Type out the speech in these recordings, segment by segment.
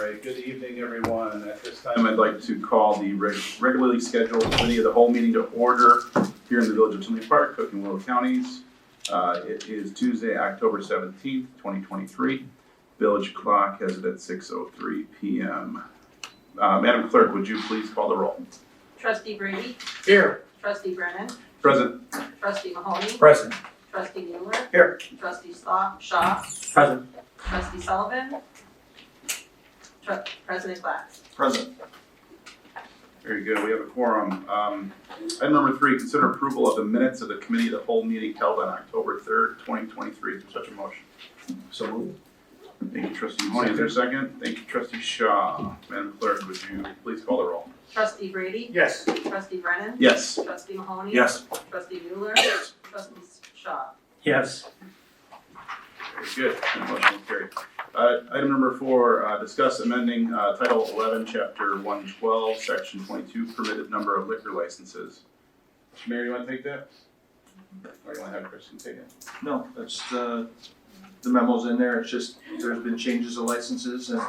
right, good evening, everyone. At this time, I'd like to call the regularly scheduled committee of the whole meeting to order here in the village of Tinley Park, Cook and Will counties. It is Tuesday, October 17th, 2023. Village clock has it at 6:03 p.m. Madam Clerk, would you please call the roll? Trustee Brady? Here. Trustee Brennan? Present. Trustee Mahoney? Present. Trustee Mueller? Here. Trustee Shaw? Present. Trustee Sullivan? President Glass? Present. Very good, we have a quorum. Item number 3, consider approval of the minutes of the committee of the whole meeting held on October 3rd, 2023. Is there such a motion? So moved. Thank you, Trustee Mahoney. Is there a second? Thank you, Trustee Shaw. Madam Clerk, would you please call the roll? Trustee Brady? Yes. Trustee Brennan? Yes. Trustee Mahoney? Yes. Trustee Mueller? Trustee Shaw? Yes. Very good. The motion will carry. Item number 4, discuss amending Title 11, Chapter 112, Section 22, permitted number of liquor licenses. Mayor, you want to take that? Or you want to have Kristen take it? No, that's the memo's in there. It's just, there's been changes of licenses and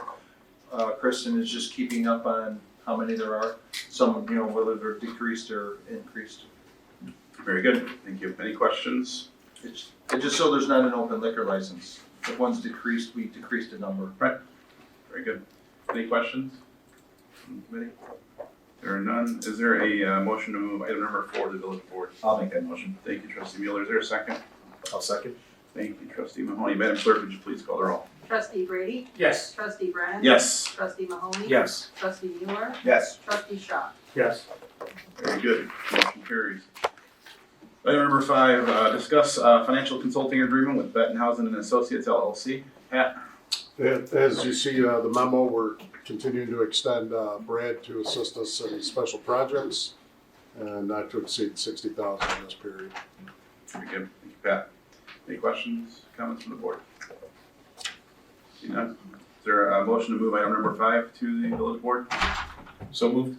Kristen is just keeping up on how many there are. Some, whether they're decreased or increased. Very good. Thank you. Any questions? It's just so there's not an open liquor license. If one's decreased, we decreased the number. Very good. Any questions from the committee? There are none. Is there a motion to move item number 4 to the village board? I'll make that motion. Thank you, Trustee Mueller. Is there a second? I'll second. Thank you, Trustee Mahoney. Madam Clerk, would you please call the roll? Trustee Brady? Yes. Trustee Brennan? Yes. Trustee Mahoney? Yes. Trustee Mueller? Yes. Trustee Shaw? Yes. Very good. Motion carries. Item number 5, discuss financial consulting agreement with Bettenhausen and Associates LLC. Pat? As you see the memo, we're continuing to extend Brad to assist us in special projects and not to exceed $60,000 in this period. Very good. Thank you, Pat. Any questions, comments from the board? See none. Is there a motion to move item number 5 to the village board? So moved.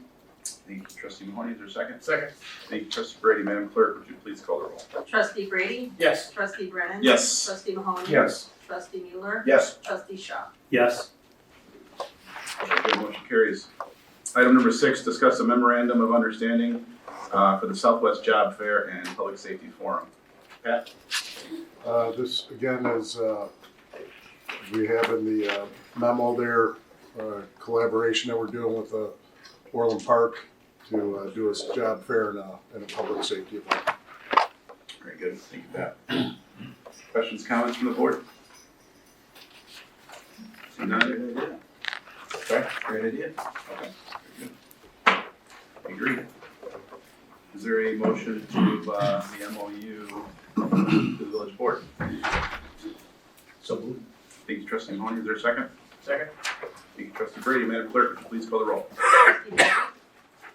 Thank you, Trustee Mahoney. Is there a second? Second. Thank you, Trustee Brady. Madam Clerk, would you please call the roll? Trustee Brady? Yes. Trustee Brennan? Yes. Trustee Mahoney? Yes. Trustee Mueller? Yes. Trustee Shaw? Yes. Very good. Motion carries. Item number 6, discuss a memorandum of understanding for the Southwest Job Fair and Public Safety Forum. Pat? This again is we have in the memo there collaboration that we're doing with Orland Park to do a job fair and a public safety event. Very good. Thank you, Pat. Questions, comments from the board? See none? Okay, great idea. Okay. Very good. Agreed. Is there a motion to move the MOU to the village board? So moved. Thank you, Trustee Mahoney. Is there a second? Second. Thank you, Trustee Brady. Madam Clerk, would you please call the roll? Trustee Brady?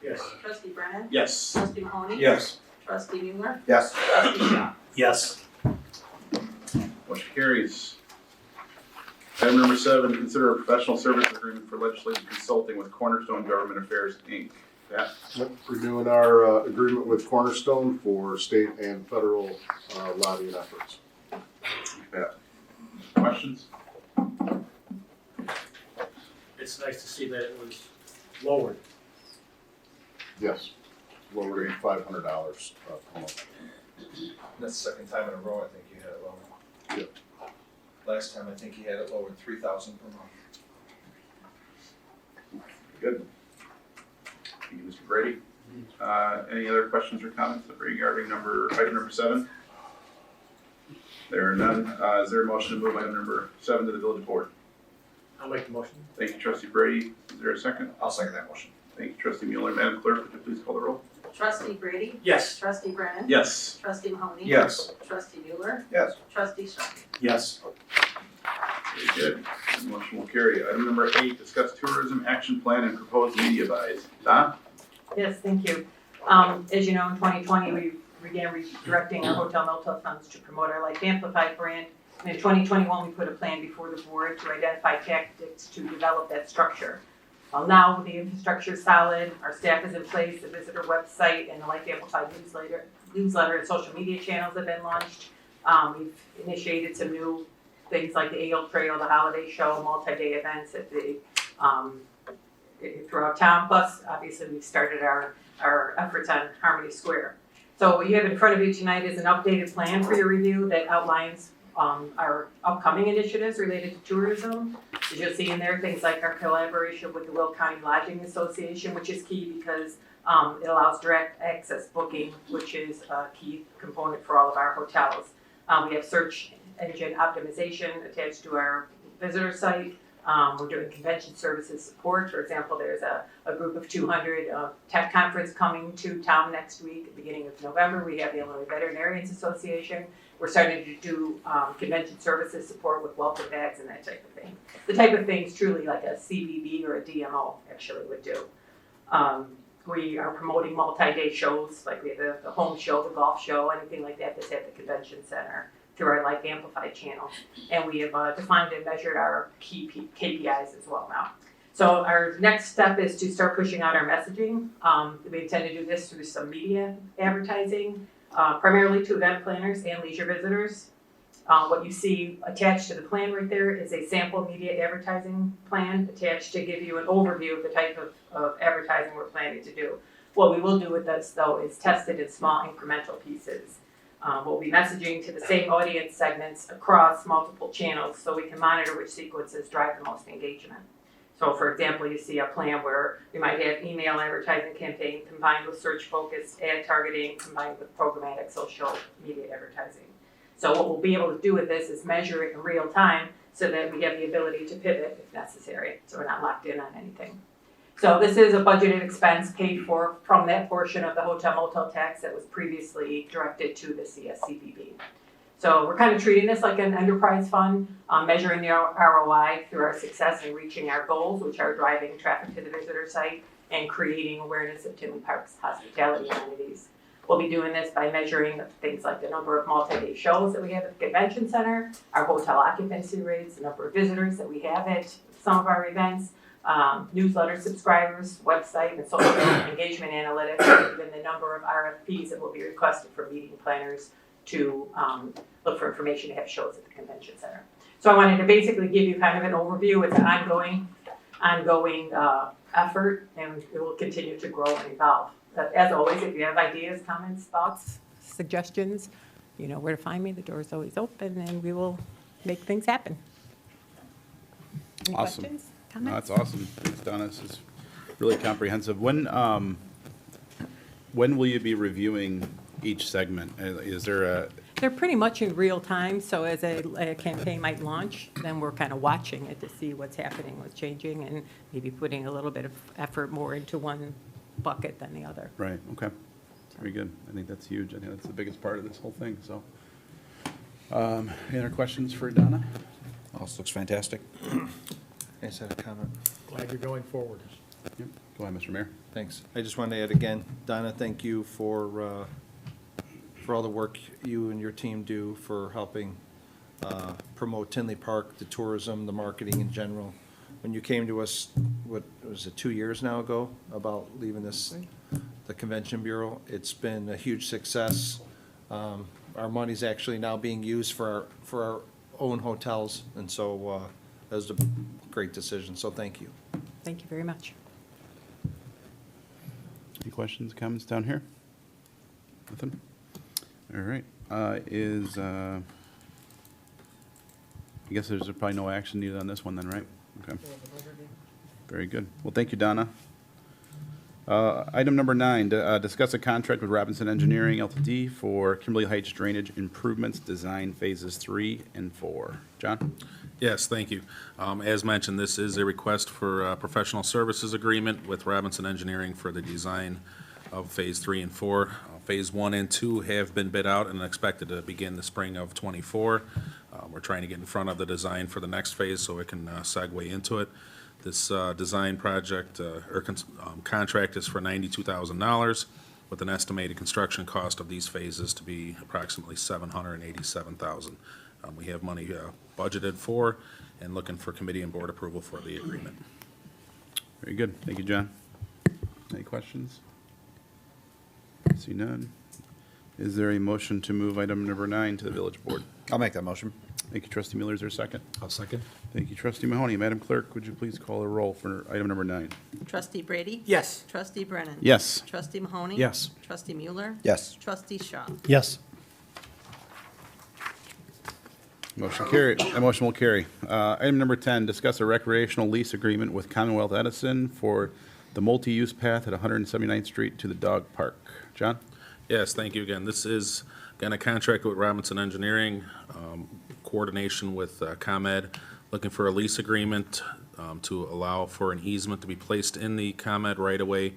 Yes. Trustee Brennan? Yes. Trustee Mahoney? Yes. Trustee Mueller? Yes. Trustee Shaw? Yes. Motion carries. Item number 7, consider a professional service agreement for legislative consulting with Cornerstone Government Affairs, Inc. Pat? Yep, we're doing our agreement with Cornerstone for state and federal lobbying efforts. Pat? Questions? It's nice to see that it was lowered. Yes, lowered $500 per month. That's the second time in a row I think you had it lowered. Yep. Last time I think you had it lowered 3,000 per month. Good. Thank you, Mr. Brady. Any other questions or comments regarding item number 7? There are none. Is there a motion to move item number 7 to the village board? I'll make the motion. Thank you, Trustee Brady. Is there a second? I'll second that motion. Thank you, Trustee Mueller. Madam Clerk, would you please call the roll? Trustee Brady? Yes. Trustee Brennan? Yes. Trustee Mahoney? Yes. Trustee Mueller? Yes. Trustee Shaw? Yes. Very good. The motion will carry. Item number 8, discuss tourism action plan and proposed media buys. Don? Yes, thank you. As you know, in 2020, we began redirecting our Hotel Motel funds to promote our Life Amplified brand. And in 2021, we put a plan before the board to identify tactics to develop that structure. Well, now the infrastructure is solid, our staff is in place, the visitor website and the Life Amplified newsletter and social media channels have been launched. We've initiated some new things like the Ale Trail, the holiday show, multi-day events at the throughout town. Plus, obviously, we've started our efforts on Harmony Square. So what you have in front of you tonight is an updated plan for your review that outlines our upcoming initiatives related to tourism. As you'll see in there, things like our collaboration with the Will County Lodging Association, which is key because it allows direct access booking, which is a key component for all of our hotels. We have search engine optimization attached to our visitor site. We're doing convention services support. For example, there's a group of 200 tech conference coming to town next week, at the beginning of November. We have the Illinois Veterinarians Association. We're starting to do convention services support with welcome bags and that type of thing. The type of things truly like a CVB or a DMO actually would do. We are promoting multi-day shows, like we have the home show, the golf show, anything like that that's at the convention center through our Life Amplified channel. And we have defined and measured our key KPIs as well now. So our next step is to start pushing out our messaging. We intend to do this through some media advertising, primarily to event planners and leisure visitors. What you see attached to the plan right there is a sample media advertising plan attached to give you an overview of the type of advertising we're planning to do. What we will do with this though is test it in small incremental pieces. We'll be messaging to the same audience segments across multiple channels so we can monitor which sequences drive the most engagement. So for example, you see a plan where we might have email advertising campaign combined with search focused ad targeting combined with programmatic social media advertising. So what we'll be able to do with this is measure it in real time so that we have the ability to pivot if necessary. So we're not locked in on anything. So this is a budgeted expense paid for from that portion of the hotel motel tax that was previously directed to the CSCBB. So we're kind of treating this like an enterprise fund, measuring the ROI through our success in reaching our goals, which are driving traffic to the visitor site and creating awareness of Tinley Park's hospitality amenities. We'll be doing this by measuring things like the number of multi-day shows that we have at the convention center, our hotel occupancy rates, the number of visitors that we have at some of our events, newsletter subscribers, website and social engagement analytics, and even the number of RFPs that will be requested from meeting planners to look for information to have shows at the convention center. So I wanted to basically give you kind of an overview. It's an ongoing effort, and it will continue to grow and evolve. But as always, if you have ideas, comments, thoughts, suggestions, you know where to find me. The door is always open, and we will make things happen. Any Awesome. questions, No, comments? that's awesome. Thanks, Donna. This is really comprehensive. When will you be reviewing each segment? Is there a, They're pretty much in real time, so as a campaign might launch, then we're kind of watching it to see what's happening, what's changing, and maybe putting a little bit of effort more into one bucket than the other. right, okay. Very good. I think that's huge. I think that's the biggest part of this whole thing, so. Any other questions for Donna? Oh, this looks fantastic. I just had a comment. Glad you're going forward. Yep. Go ahead, Mr. Mayor. Thanks. I just wanted to add again, Donna, thank you for all the work you and your team do for helping promote Tinley Park, the tourism, the marketing in general. When you came to us, what was it, 2 years now ago, about leaving the Convention Bureau, it's been a huge success. Our money's actually now being used for our own hotels, and so that was a great decision, so thank you. Thank you very much. Any questions, comments down here? Nothing? All right. I guess there's probably no action needed on this one then, right? Okay. Very good. Well, thank you, Donna. Item number 9, discuss a contract with Robinson Engineering Ltd. for Kimberly Heights Drainage Improvements Design Phases 3 and 4. John? Yes, thank you. As mentioned, this is a request for a professional services agreement with Robinson Engineering for the design of Phase 3 and 4. Phase 1 and 2 have been bid out and expected to begin the spring of '24. We're trying to get in front of the design for the next phase so it can segue into it. This design project contract is for $92,000 with an estimated construction cost of these phases to be approximately $787,000. We have money budgeted for and looking for committee and board approval for the agreement. Very good. Thank you, John. Any questions? See none. Is there a motion to move item number 9 to the village board? I'll make that motion. Thank you, trustee Miller. Is there a second? I'll second. Thank you, trustee Mahoney. Madam Clerk, would you please call the roll for item number 9? Trustee Brady? Yes. Trustee Brennan? Yes. Trustee Mahoney? Yes. Trustee Mueller? Yes. Trustee Shaw? Yes. Motion carried. That motion will carry. Item number 10, discuss a recreational lease agreement with Commonwealth Edison for the multi-use path at 179th Street to the dog park. John? Yes, thank you again. This is, again, a contract with Robinson Engineering, coordination with ComEd, looking for a lease agreement to allow for an easement to be placed in the ComEd right-of-way.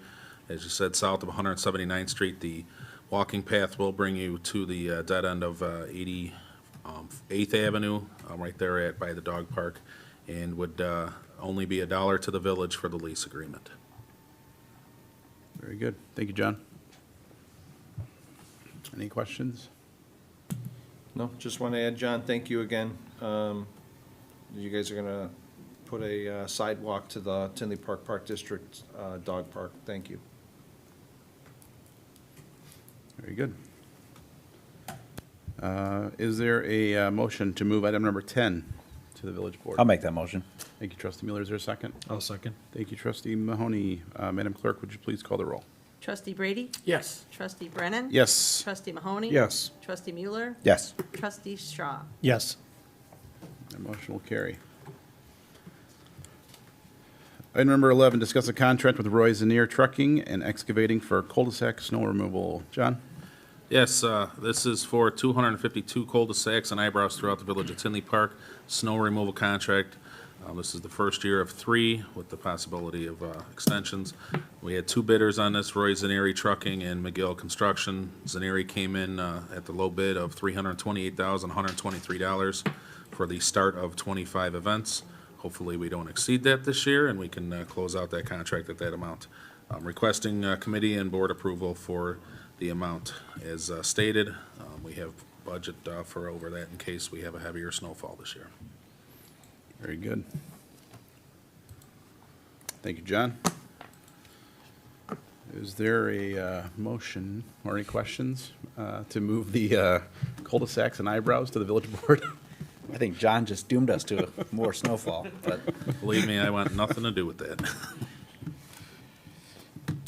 As you said, south of 179th Street, the walking path will bring you to the dead end of 88th Avenue, right there by the dog park, and would only be $1 to the village for the lease agreement. Very good. Thank you, John. Any questions? No, just want to add, John, thank you again. You guys are gonna put a sidewalk to the Tinley Park District dog park. Thank you. Very good. Is there a motion to move item number 10 to the village board? I'll make that motion. Thank you, trustee Miller. Is there a second? I'll second. Thank you, trustee Mahoney. Madam Clerk, would you please call the roll? Trustee Brady? Yes. Trustee Brennan? Yes. Trustee Mahoney? Yes. Trustee Mueller? Yes. Trustee Shaw? Yes. That motion will carry. Item number 11, discuss a contract with Roy Zanier Trucking and Excavating for cul-de-sac snow removal. John? Yes, this is for 252 cul-de-sacs and eyebrows throughout the village of Tinley Park, snow removal contract. This is the first year of 3 with the possibility of extensions. We had 2 bidders on this, Roy Zanieri Trucking and McGill Construction. Zanieri came in at the low bid of $328,123 for the start of 25 events. Hopefully, we don't exceed that this year, and we can close out that contract at that amount. Requesting committee and board approval for the amount as stated. We have budget for over that in case we have a heavier snowfall this year. Very good. Thank you, John. Is there a motion or any questions to move the cul-de-sacs and eyebrows to the village board? I think John just doomed us to more snowfall, but Believe me, I want nothing to do with that.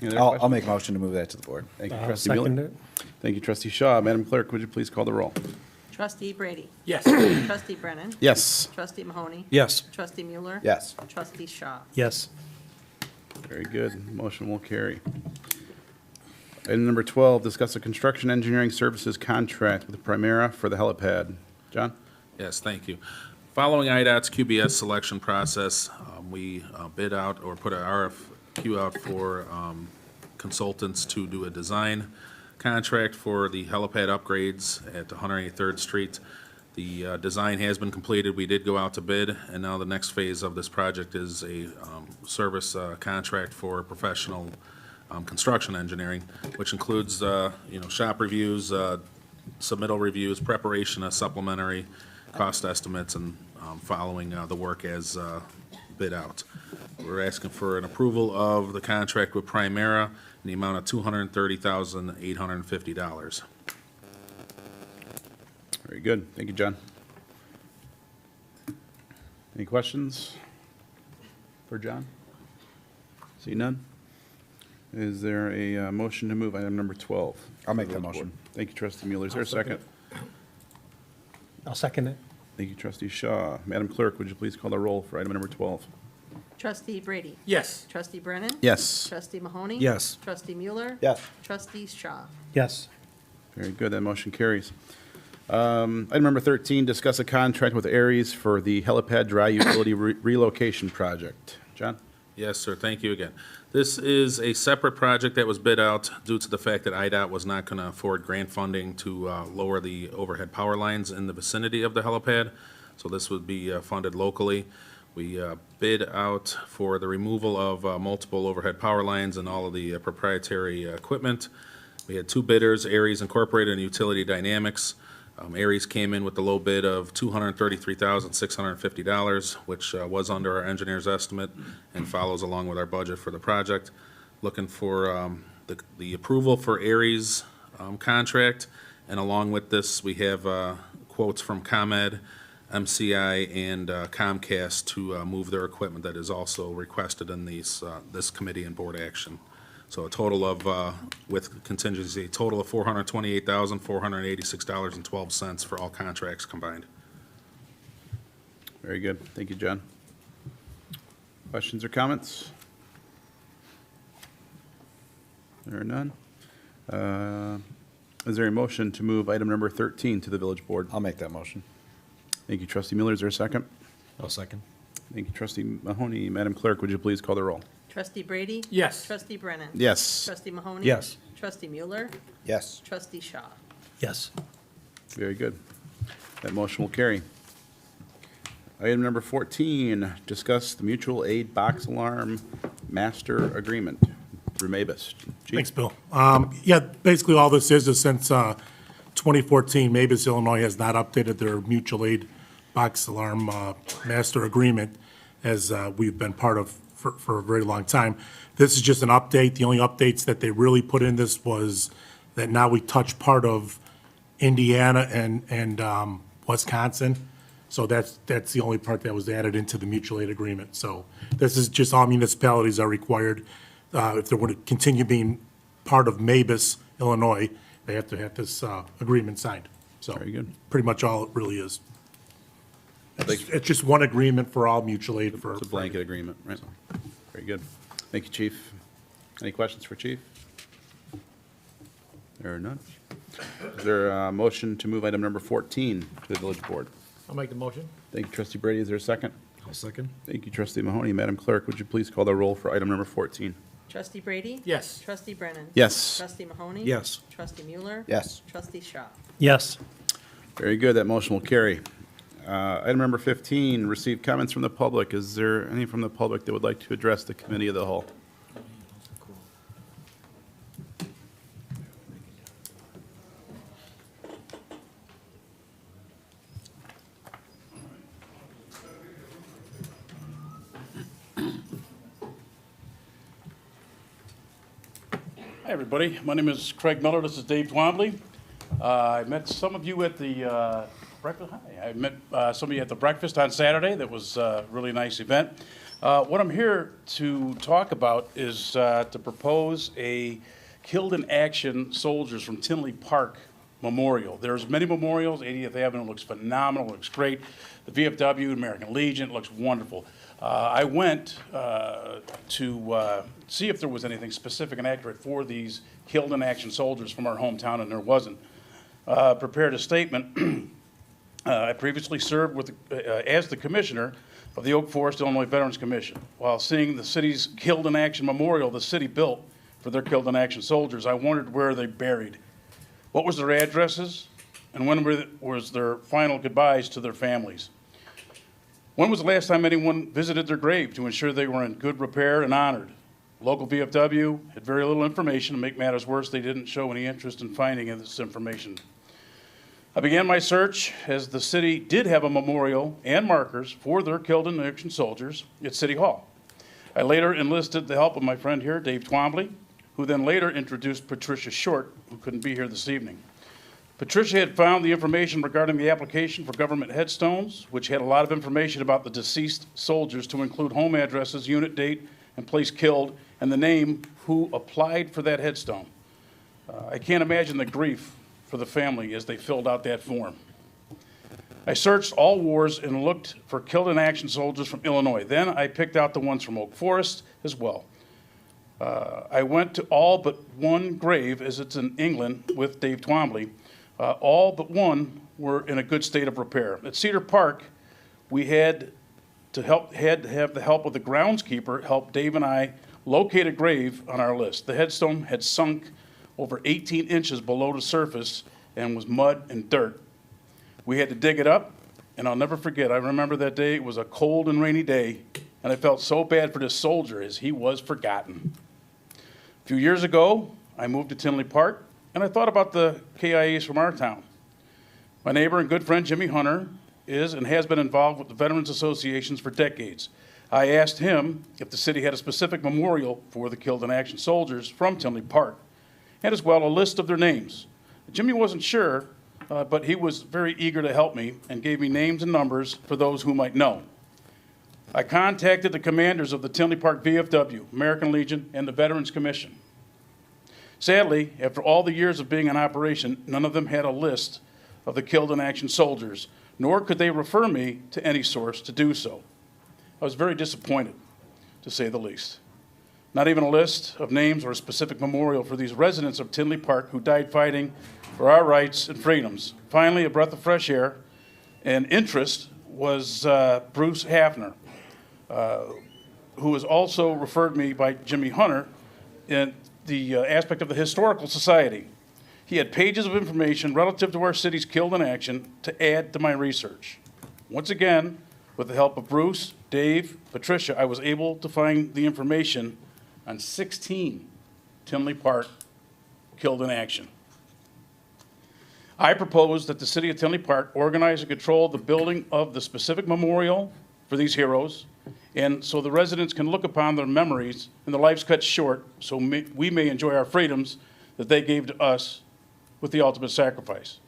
Any other I'll questions? make a motion to move that to the board. Thank you, I'll trustee Miller. second it. Thank you, trustee Shaw. Madam Clerk, would you please call the roll? Trustee Brady? Yes. Trustee Brennan? Yes. Trustee Mahoney? Yes. Trustee Mueller? Yes. Trustee Shaw? Yes. Very good. Motion will carry. Item number 12, discuss a construction engineering services contract with Primera for the helipad. John? Yes, thank you. Following IDOT's QBS selection process, we bid out or put an RFQ out for consultants to do a design contract for the helipad upgrades at 183rd Street. The design has been completed. We did go out to bid, and now the next phase of this project is a service contract for professional construction engineering, which includes, shop reviews, submittal reviews, preparation of supplementary cost estimates, and following the work as bid out. We're asking for an approval of the contract with Primera in the amount of $230,850. Very good. Thank you, John. Any questions for John? See none? Is there a motion to move item number 12? I'll make that motion. Thank you, trustee Mueller. Is there a second? I'll second it. Thank you, trustee Shaw. Madam Clerk, would you please call the roll for item number 12? Trustee Brady? Yes. Trustee Brennan? Yes. Trustee Mahoney? Yes. Trustee Mueller? Yes. Trustee Shaw? Yes. Very good. That motion carries. Item number 13, discuss a contract with Aries for the helipad dry utility relocation project. John? Yes, sir. Thank you again. This is a separate project that was bid out due to the fact that IDOT was not going to afford grant funding to lower the overhead power lines in the vicinity of the helipad. So this would be funded locally. We bid out for the removal of multiple overhead power lines and all of the proprietary equipment. We had 2 bidders, Aries Incorporated and Utility Dynamics. Aries came in with the low bid of $233,650, which was under our engineer's estimate and follows along with our budget for the project. Looking for the approval for Aries contract, and along with this, we have quotes from ComEd MCI and Comcast to move their equipment that is also requested in this committee and board action. So a total of, with contingency, a total of $428,486.12 for all contracts combined. Very good. Thank you, John. Questions or comments? There are none. Is there a motion to move item number 13 to the village board? I'll make that motion. Thank you, trustee Miller. Is there a second? I'll second. Thank you, trustee Mahoney. Madam Clerk, would you please call the roll? Trustee Brady? Yes. Trustee Brennan? Yes. Trustee Mahoney? Yes. Trustee Mueller? Yes. Trustee Shaw. Yes. Very good. That motion will carry. Item number 14, discuss the mutual aid box alarm master agreement through Mabus. Chief? Thanks, Bill. Yeah, basically all this is since 2014, Mabus, Illinois has not updated their mutual aid box alarm master agreement as we've been part of for a very long time. This is just an update. The only updates that they really put in this was that now we touch part of Indiana and Wisconsin. So that's the only part that was added into the mutual aid agreement. So this is just all municipalities are required, if they want to continue being part of Mabus, Illinois, they have to have this agreement signed. So Very good. pretty much all it really is. Thank It's just one agreement for all mutual aid for. It's a blanket agreement, right? Very good. Thank you, Chief. Any questions for Chief? There are none. Is there a motion to move item number 14 to the village board? I'll make the motion. Thank you, trustee Brady. Is there a second? I'll second. Thank you, trustee Mahoney. Madam Clerk, would you please call the roll for item number 14? Trustee Brady? Yes. Trustee Brennan? Yes. Trustee Mahoney? Yes. Trustee Mueller? Yes. Trustee Shaw. Yes. Very good. That motion will carry. Item number 15, receive comments from the public. Is there any from the public that would like to address the committee of the whole? Hi, everybody. My name is Craig Miller. This is Dave Twombly. I met some of you at the breakfast. Hi. I met some of you at the breakfast on Saturday. That was a really nice event. What I'm here to talk about is to propose a Killed in Action Soldiers from Tinley Park memorial. There's many memorials. 80th Avenue looks phenomenal, looks great. The VFW, American Legion, looks wonderful. I went to see if there was anything specific and accurate for these killed in action soldiers from our hometown, and there wasn't. Prepared a statement. I previously served with, as the commissioner of the Oak Forest, Illinois Veterans Commission. While seeing the city's Killed in Action memorial the city built for their killed in action soldiers, I wondered where they buried. What was their addresses, and when was their final goodbyes to their families? When was the last time anyone visited their grave to ensure they were in good repair and honored? Local VFW had very little information. To make matters worse, they didn't show any interest in finding this information. I began my search as the city did have a memorial and markers for their killed in action soldiers at City Hall. I later enlisted the help of my friend here, Dave Twombly, who then later introduced Patricia Short, who couldn't be here this evening. Patricia had found the information regarding the application for government headstones, which had a lot of information about the deceased soldiers to include home addresses, unit date, and place killed, and the name who applied for that headstone. I can't imagine the grief for the family as they filled out that form. I searched all wars and looked for killed in action soldiers from Illinois. Then I picked out the ones from Oak Forest as well. I went to all but one grave, as it's in England, with Dave Twombly. All but one were in a good state of repair. At Cedar Park, we had to have the help of the groundskeeper help Dave and I locate a grave on our list. The headstone had sunk over 18 inches below the surface and was mud and dirt. We had to dig it up, and I'll never forget, I remember that day. It was a cold and rainy day, and I felt so bad for this soldier as he was forgotten. A few years ago, I moved to Tinley Park, and I thought about the KIAs from our town. My neighbor and good friend Jimmy Hunter is and has been involved with the Veterans Associations for decades. I asked him if the city had a specific memorial for the killed in action soldiers from Tinley Park, and as well a list of their names. Jimmy wasn't sure, but he was very eager to help me and gave me names and numbers for those who might know. I contacted the commanders of the Tinley Park VFW, American Legion, and the Veterans Commission. Sadly, after all the years of being in operation, none of them had a list of the killed in action soldiers, nor could they refer me to any source to do so. I was very disappointed, to say the least. Not even a list of names or a specific memorial for these residents of Tinley Park who died fighting for our rights and freedoms. Finally, a breath of fresh air and interest was Bruce Hafner, who was also referred me by Jimmy Hunter in the aspect of the Historical Society. He had pages of information relative to our city's killed in action to add to my research. Once again, with the help of Bruce, Dave, Patricia, I was able to find the information on 16 Tinley Park killed in action. I propose that the city of Tinley Park organize and control the building of the specific memorial for these heroes, and so the residents can look upon their memories and their lives cut short so we may enjoy our freedoms that they gave to us with the ultimate sacrifice.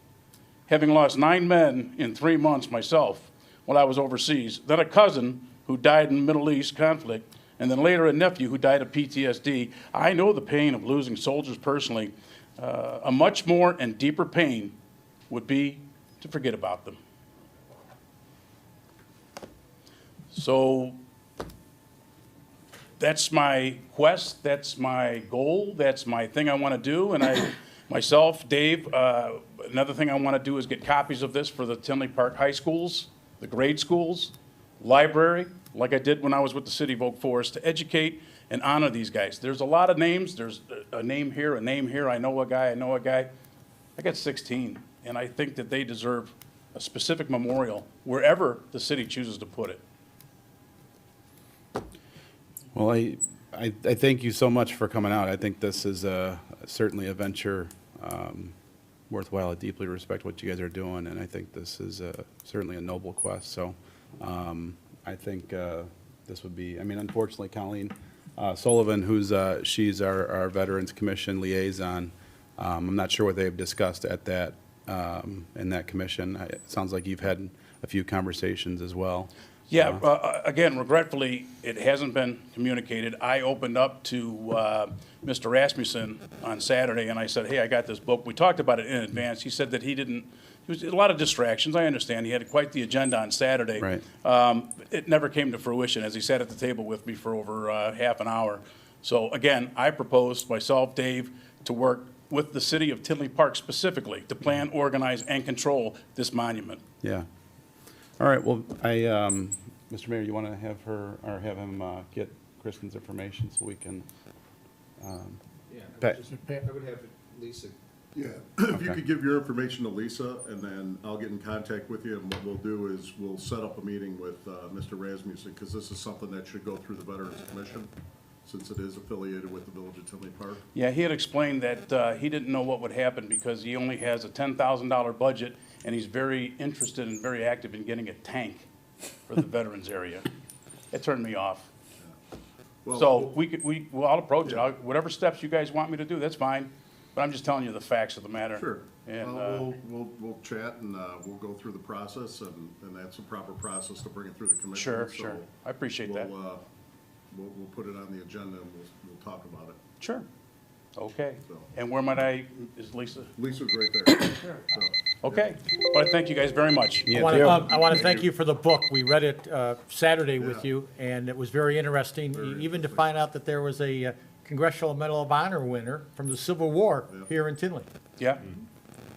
Having lost 9 men in 3 months myself while I was overseas, then a cousin who died in the Middle East conflict, and then later a nephew who died of PTSD, I know the pain of losing soldiers personally. A much more and deeper pain would be to forget about them. So that's my quest, that's my goal, that's my thing I want to do, and I, myself, Dave, another thing I want to do is get copies of this for the Tinley Park high schools, the grade schools, library, like I did when I was with the city of Oak Forest, to educate and honor these guys. There's a lot of names, there's a name here, I know a guy, I got 16, and I think that they deserve a specific memorial wherever the city chooses to put it. Well, I thank you so much for coming out. I think this is certainly a venture worthwhile. I deeply respect what you guys are doing, and I think this is certainly a noble quest. So I think this would be, I mean, unfortunately, Colleen Sullivan, she's our Veterans Commission liaison, I'm not sure what they've discussed at that, in that commission. It sounds like you've had a few conversations as well. Yeah, again, regretfully, it hasn't been communicated. I opened up to Mr. Rasmussen on Saturday, and I said, hey, I got this book. We talked about it in advance. He said that there was a lot of distractions. I understand. He had quite the agenda on Saturday. Right. It never came to fruition as he sat at the table with me for over half an hour. So again, I proposed, myself, Dave, to work with the city of Tinley Park specifically to plan, organize, and control this monument. Yeah. All right, well, Mr. Mayor, you want to have her, or have him get Kristen's information so we can, Yeah, Pat. I would have Lisa. Yeah, if you Okay. could give your information to Lisa, and then I'll get in contact with you, and what we'll do is we'll set up a meeting with Mr. Rasmussen, because this is something that should go through the Veterans Commission, since it is affiliated with the Village of Tinley Park. Yeah, he had explained that he didn't know what would happen because he only has a $10,000 budget, and he's very interested and very active in getting a tank for the veterans area. It turned me off. Well, So I'll approach it. Whatever steps you guys want me to do, that's fine. But I'm just telling you the facts of the matter. Sure. And, We'll chat, and we'll go through the process, and that's a proper process to bring it through the commission. sure, So sure. I appreciate that. We'll put it on the agenda, and we'll talk about it. Sure. Okay. So- And where is Lisa? Lisa's right there. So, Okay. Well, I thank you guys very much. Yeah, I want to thank you for the book. We read it Saturday with you, and it was very interesting, even to find out that there was a Congressional Medal of Honor winner from the Civil War here in Tinley. Yeah.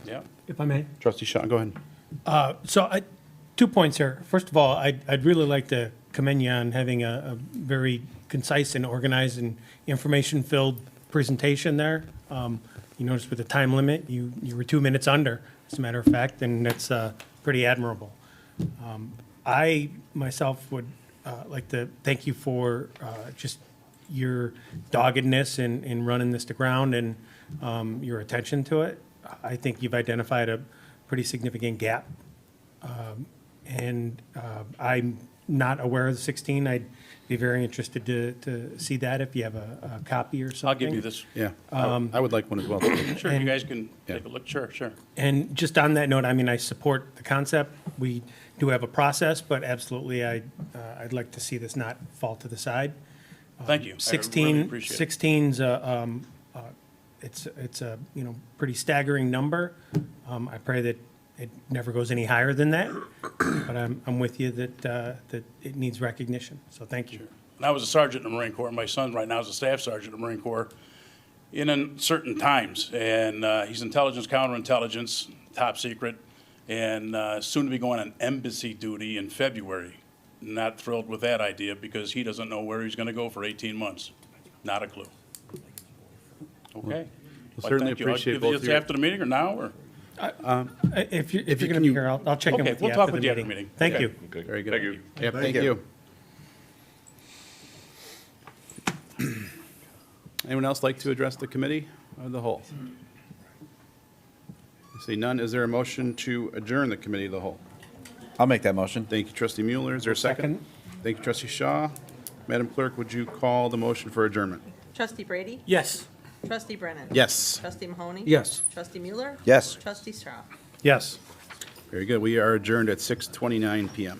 Yeah. If I may. Trustee Shaw, go ahead. So 2 points here. First of all, I'd really like to commend you on having a very concise and organized and information-filled presentation there. You noticed with the time limit, you were 2 minutes under, as a matter of fact, and that's pretty admirable. I myself would like to thank you for just your doggedness in running this to ground and your attention to it. I think you've identified a pretty significant gap And I'm not aware of the 16. I'd be very interested to see that if you have a copy or something. I'll give you this. Yeah, I would like one as well. Sure, you guys can take a look. Sure, sure. And just on that note, I mean, I support the concept. We do have a process, but absolutely, I'd like to see this not fall to the side. Thank you. I really 16, appreciate it. 16's it's a, you know, pretty staggering number. I pray that it never goes any higher than that, but I'm with you that it needs recognition, so thank you. And I was a sergeant in the Marine Corps. My son right now is a staff sergeant in the Marine Corps in uncertain times. And he's intelligence, counterintelligence, top secret, and soon to be going on embassy duty in February. Not thrilled with that idea because he doesn't know where he's going to go for 18 months. Not a clue. Okay. Well, certainly thank you. appreciate I'll both give of you your- after the meeting or now, or? If you're going to be here, I'll check in Okay, with you we'll talk after the with you after meeting. the meeting. Thank Okay. you. Very good. Thank you. Yep, thank you. Anyone else like to address the committee of the whole? I see none. Is there a motion to adjourn the committee of the whole? I'll make that motion. Thank you, trustee Mueller. Is there a second? Thank you, trustee Shaw. Madam Clerk, would you call the motion for adjournment? Trustee Brady? Yes. Trustee Brennan? Yes. Trustee Mahoney? Yes. Trustee Mueller? Yes. Trustee Strauss? Yes. Very good. We are adjourned at 6:29 PM.